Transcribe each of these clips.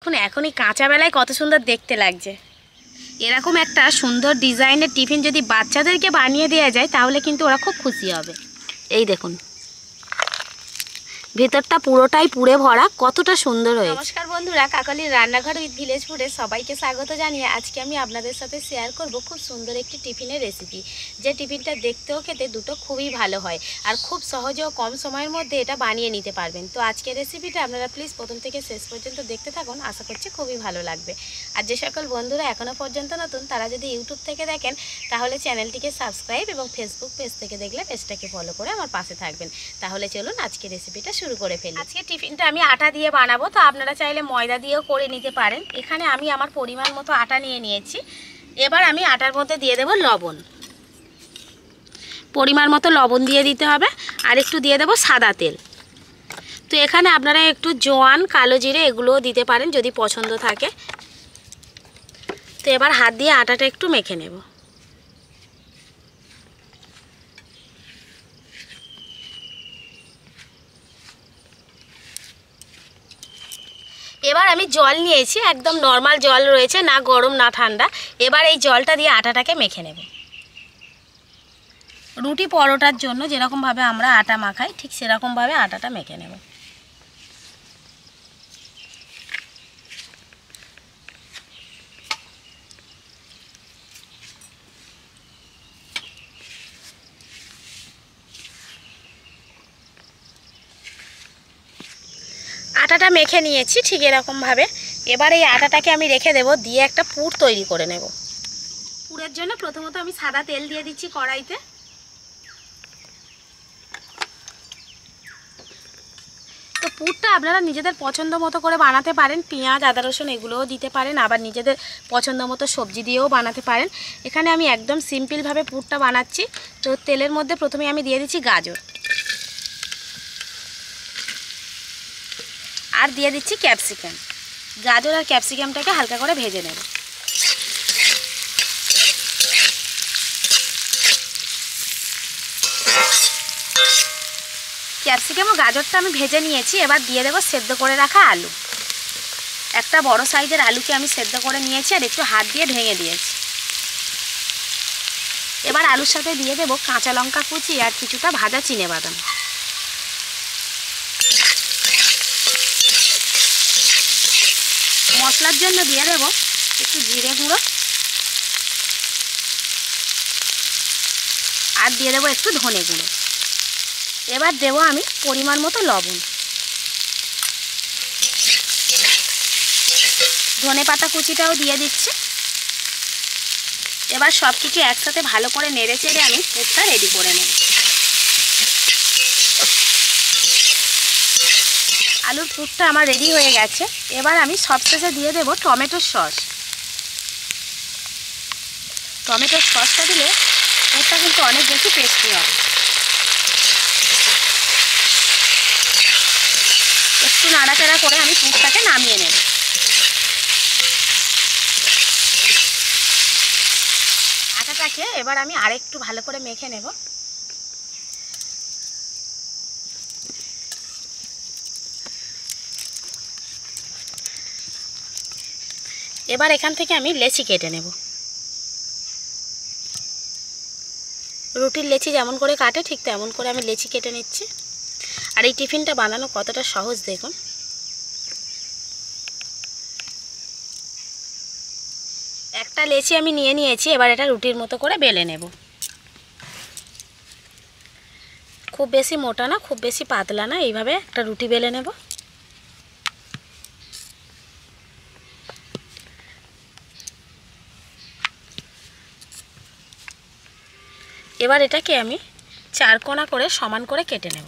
এখনই কাঁচা বেলায় কত সুন্দর দেখতে লাগছে। এরকম একটা সুন্দর ডিজাইনের টিফিন যদি বাচ্চাদেরকে বানিয়ে দেওয়া যায় তাহলে কিন্তু ওরা খুব খুশি হবে। এই দেখুন ভেতরটা পুরোটাই পুড়ে ভরা, কতটা সুন্দর হয়েছে। নমস্কার বন্ধুরা, কাকলির রান্নাঘর উইথ ভিলেজ ফুডে সবাইকে স্বাগত জানিয়ে আজকে আমি আপনাদের সাথে শেয়ার করব খুব সুন্দর একটি টিফিনের রেসিপি, যে টিফিনটা দেখতেও খেতে দুটো খুবই ভালো হয় আর খুব সহজে ও কম সময়ের মধ্যে এটা বানিয়ে নিতে পারবেন। তো আজকের রেসিপিটা আপনারা প্লিজ প্রথম থেকে শেষ পর্যন্ত দেখতে থাকুন, আশা করছি খুবই ভালো লাগবে। আর যে সকল বন্ধুরা এখনও পর্যন্ত নতুন তারা যদি ইউটিউব থেকে দেখেন তাহলে চ্যানেলটিকে সাবস্ক্রাইব এবং ফেসবুক পেজ থেকে দেখলে পেজটাকে ফলো করে আমার পাশে থাকবেন। তাহলে চলুন আজকের রেসিপিটা শুরু করে ফেলি। আজকে টিফিনটা আমি আটা দিয়ে বানাবো, তো আপনারা চাইলে ময়দা দিয়েও করে নিতে পারেন। এখানে আমি আমার পরিমাণ মতো আটা নিয়ে নিয়েছি। এবার আমি আটার মধ্যে দিয়ে দেব লবণ, পরিমাণ মতো লবণ দিয়ে দিতে হবে, আর একটু দিয়ে দেব সাদা তেল। তো এখানে আপনারা একটু জোয়ান, কালো জিরে এগুলোও দিতে পারেন যদি পছন্দ থাকে। তো এবার হাত দিয়ে আটাটা একটু মেখে নেব। এবার আমি জল নিয়েছি, একদম নর্মাল জল রয়েছে, না গরম না ঠান্ডা। এবার এই জলটা দিয়ে আটাটাকে মেখে নেব। রুটি পরোটার জন্য যেরকমভাবে আমরা আটা মাখাই ঠিক সেরকমভাবে আটাটা মেখে নেব। আটাটা মেখে নিয়েছি ঠিক এরকমভাবে। এবার এই আটাটাকে আমি রেখে দেব, দিয়ে একটা পুর তৈরি করে নেব। পুরের জন্য প্রথমত আমি সাদা তেল দিয়ে দিচ্ছি কড়াইতে। তো পুরটা আপনারা নিজেদের পছন্দ মতো করে বানাতে পারেন, পেঁয়াজ, আদা, রসুন এগুলোও দিতে পারেন, আবার নিজেদের পছন্দ মতো সবজি দিয়েও বানাতে পারেন। এখানে আমি একদম সিম্পলভাবে পুরটা বানাচ্ছি। তো তেলের মধ্যে প্রথমে আমি দিয়ে দিচ্ছি গাজর, আর দিয়ে দিচ্ছি ক্যাপসিকাম। গাজর আর ক্যাপসিকামটাকে হালকা করে ভেজে নেব। ক্যাপসিকাম ও গাজরটা আমি ভেজে নিয়েছি। এবার দিয়ে দেবো সেদ্ধ করে রাখা আলু। একটা বড় সাইজের আলুকে আমি সেদ্ধ করে নিয়েছি আর একটু হাত দিয়ে ভেঙে দিয়েছি। এবার আলুর সাথে দিয়ে দেবো কাঁচা লঙ্কা কুচি আর কিছুটা ভাজা চিনেবাদাম। মশলার জন্য দিয়ে দেবো একটু জিরে গুঁড়ো, আর দিয়ে দেবো একটু ধনে গুঁড়ো। এবার দেবো আমি পরিমাণ মতো লবণ। ধনে পাতা কুচিটাও দিয়ে দিচ্ছি। এবার সব কিছু একসাথে ভালো করে নেড়ে চেড়ে আমি পুরটা রেডি করে নেব। আলুর পুরটা আমার রেডি হয়ে গেছে। এবার আমি সবশেষে দিয়ে দেব টমেটোর সস। টমেটোর সসটা দিলে পুরটা কিন্তু অনেক বেশি টেস্টি হবে। একটু নাড়াচাড়া করে আমি পুরটাকে নামিয়ে নেব। আটাটাকে এবার আমি আরেকটু ভালো করে মেখে নেব। এবার এখান থেকে আমি লেচি কেটে নেব। রুটির লেচি যেমন করে কাটে ঠিক তেমন করে আমি লেচি কেটে নিচ্ছি। আর এই টিফিনটা বানানো কতটা সহজ দেখুন। একটা লেচি আমি নিয়ে নিয়েছি। এবার এটা রুটির মতো করে বেলে নেব। খুব বেশি মোটা না, খুব বেশি পাতলা না, এইভাবে একটা রুটি বেলে নেব। এবার এটাকে আমি চার কোণা করে সমান করে কেটে নেব।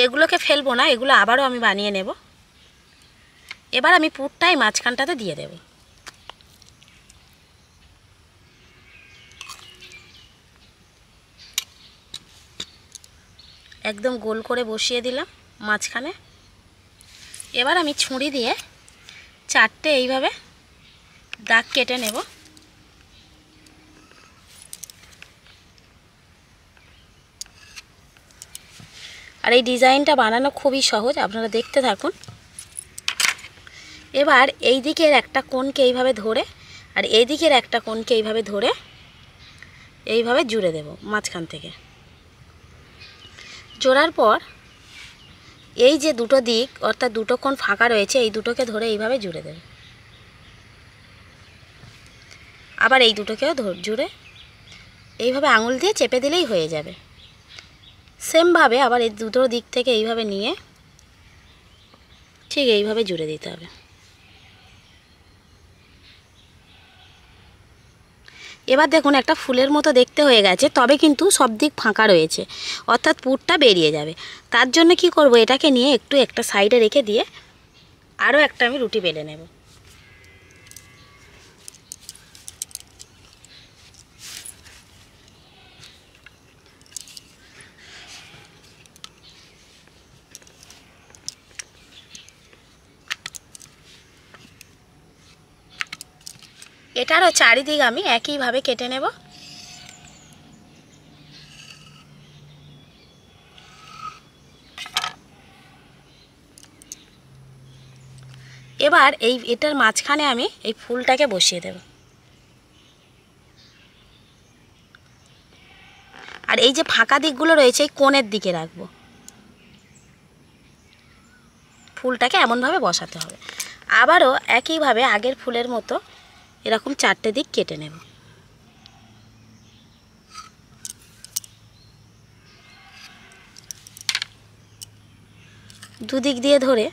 এগুলোকে ফেলবো না, এগুলো আবারও আমি বানিয়ে নেব। এবার আমি পুরটাই মাঝখানটাতে দিয়ে দেব। একদম গোল করে বসিয়ে দিলাম মাঝখানে। এবার আমি ছুরি দিয়ে চারটে এইভাবে দাগ কেটে নেব। আর এই ডিজাইনটা বানানো খুবই সহজ, আপনারা দেখতে থাকুন। এবার এই দিকের একটা কোণকে এইভাবে ধরে আর এই দিকের একটা কোণকে এইভাবে ধরে এইভাবে জুড়ে দেব মাঝখান থেকে। জোড়ার পর এই যে দুটো দিক অর্থাৎ দুটো কোণ ফাঁকা রয়েছে এই দুটোকে ধরে এইভাবে জুড়ে দেব। আবার এই দুটোকেও জুড়ে এইভাবে আঙুল দিয়ে চেপে দিলেই হয়ে যাবে। সেমভাবে আবার এই দুটো দিক থেকে এইভাবে নিয়ে ঠিক এইভাবে জুড়ে দিতে হবে। এবার দেখুন একটা ফুলের মতো দেখতে হয়ে গেছে, তবে কিন্তু সব দিক ফাঁকা রয়েছে অর্থাৎ পুরটা বেরিয়ে যাবে। তার জন্য কি করব, এটাকে নিয়ে একটু একটা সাইডে রেখে দিয়ে আরও একটা আমি রুটি বেলে নেব। এটারও চারিদিক আমি একইভাবে কেটে নেব। এবার এটার মাঝখানে আমি এই ফুলটাকে বসিয়ে দেব। আর এই যে ফাঁকা দিকগুলো রয়েছে এই কোণের দিকে রাখব। ফুলটাকে এমনভাবে বসাতে হবে। আবারও একইভাবে আগের ফুলের মতো এরকম চারটে দিক কেটে নেব। দুদিক দিয়ে ধরে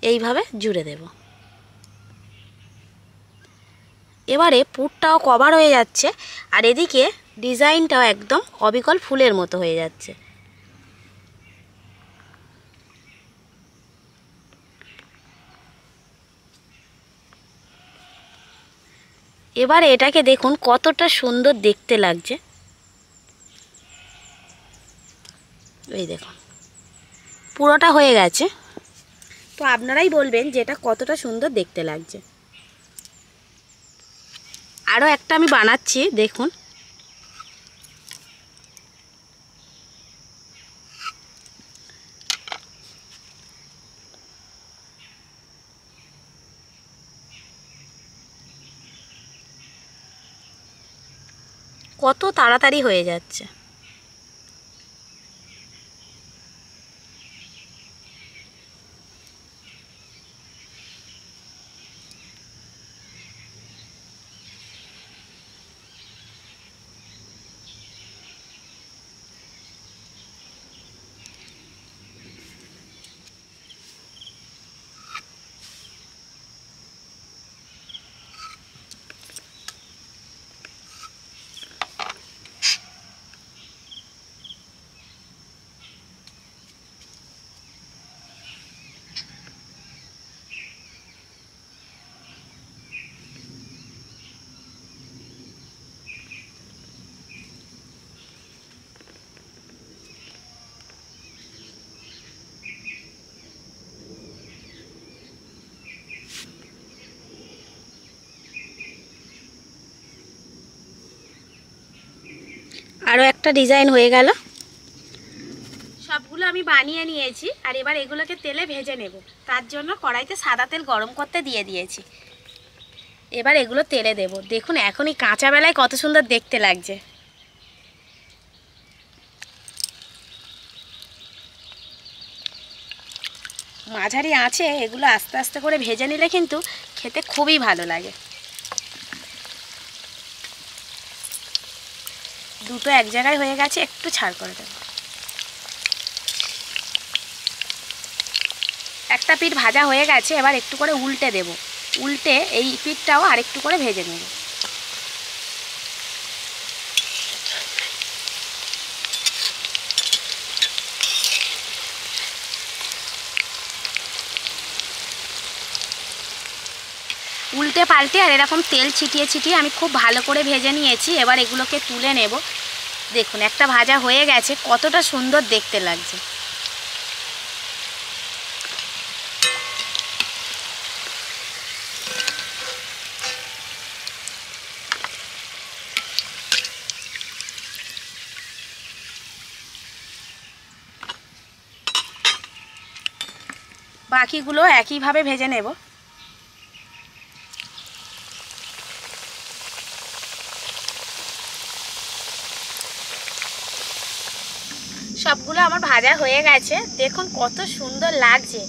এইভাবে জুড়ে দেব। এবারে পুরটাও কভার হয়ে যাচ্ছে আর এদিকে ডিজাইনটাও একদম অবিকল ফুলের মতো হয়ে যাচ্ছে। এবারে এটাকে দেখুন কতটা সুন্দর দেখতে লাগছে। এই দেখুন পুরোটা হয়ে গেছে। তো আপনারাই বলবেন যে এটা কতটা সুন্দর দেখতে লাগছে। আরও একটা আমি বানাচ্ছি, দেখুন। কত তাড়াতাড়ি হয়ে যাচ্ছে। আরও একটা ডিজাইন হয়ে গেল। সবগুলো আমি বানিয়ে নিয়েছি আর এবার এগুলোকে তেলে ভেজে নেব। তার জন্য কড়াইতে সাদা তেল গরম করতে দিয়ে দিয়েছি। এবার এগুলো তেলে দেব। দেখুন এখনই কাঁচা বেলায় কত সুন্দর দেখতে লাগছে। মাঝারি আঁচে এগুলো আস্তে আস্তে করে ভেজে নিলে কিন্তু খেতে খুবই ভালো লাগে। দুটো এক জায়গায় হয়ে গেছে, একটু ছাড় করে দেব। একটা পিঠ ভাজা হয়ে গেছে, এবার একটু করে উল্টে দেব। উল্টে এই পিঠটাও আরেকটু করে ভেজে নেব। উল্টে পাল্টে আর এরকম তেল ছিটিয়ে ছিটিয়ে আমি খুব ভালো করে ভেজে নিয়েছি। এবার এগুলোকে তুলে নেব। দেখুন একটা ভাজা হয়ে গেছে, কতটা সুন্দর দেখতে লাগছে। বাকিগুলো একইভাবে ভেজে নেব। সবগুলো আমার ভাজা হয়ে গেছে। দেখুন কত সুন্দর লাগছে,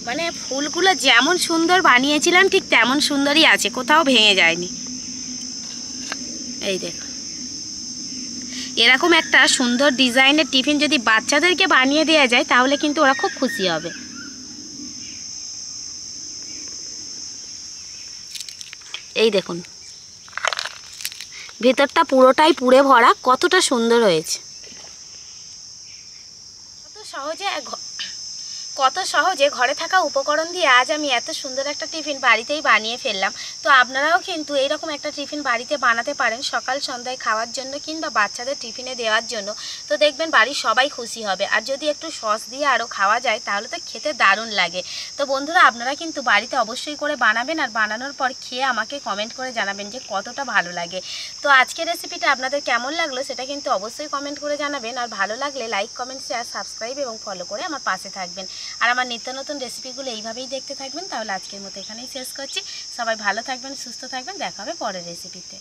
মানে ফুলগুলো যেমন সুন্দর বানিয়েছিলাম ঠিক তেমন সুন্দরই আছে, কোথাও ভেঙে যায়নি। এই দেখুন, এরকম একটা সুন্দর ডিজাইনের টিফিন যদি বাচ্চাদেরকে বানিয়ে দেওয়া যায় তাহলে কিন্তু ওরা খুব খুশি হবে। এই দেখুন, ভেতরটা পুরোটাই পুড়ে ভরা, কতটা সুন্দর হয়েছে। কত সহজে ঘরে থাকা উপকরণ দিয়ে আজ আমি এত সুন্দর একটা টিফিন বাড়িতেই বানিয়ে ফেললাম। তো আপনারাও কিন্তু এইরকম একটা টিফিন বাড়িতে বানাতে পারেন সকাল সন্ধ্যায় খাওয়ার জন্য কিংবা বাচ্চাদের টিফিনে দেওয়ার জন্য। তো দেখবেন বাড়ির সবাই খুশি হবে। আর যদি একটু সস দিয়ে আরও খাওয়া যায় তাহলে তো খেতে দারুণ লাগে। তো বন্ধুরা, আপনারা কিন্তু বাড়িতে অবশ্যই করে বানাবেন, আর বানানোর পর খেয়ে আমাকে কমেন্ট করে জানাবেন যে কতটা ভালো লাগে। তো আজকের রেসিপিটা আপনাদের কেমন লাগলো সেটা কিন্তু অবশ্যই কমেন্ট করে জানাবেন। আর ভালো লাগলে লাইক, কমেন্ট, শেয়ার, সাবস্ক্রাইব এবং ফলো করে আমার পাশে থাকবেন। আর আমার নিত্য নতুন রেসিপিগুলো এইভাবেই দেখতে থাকবেন। তাহলে আজকের মতো এখানেই শেষ করছি। সবাই ভালো থাকবেন, সুস্থ থাকবেন, দেখা হবে পরের রেসিপিতে।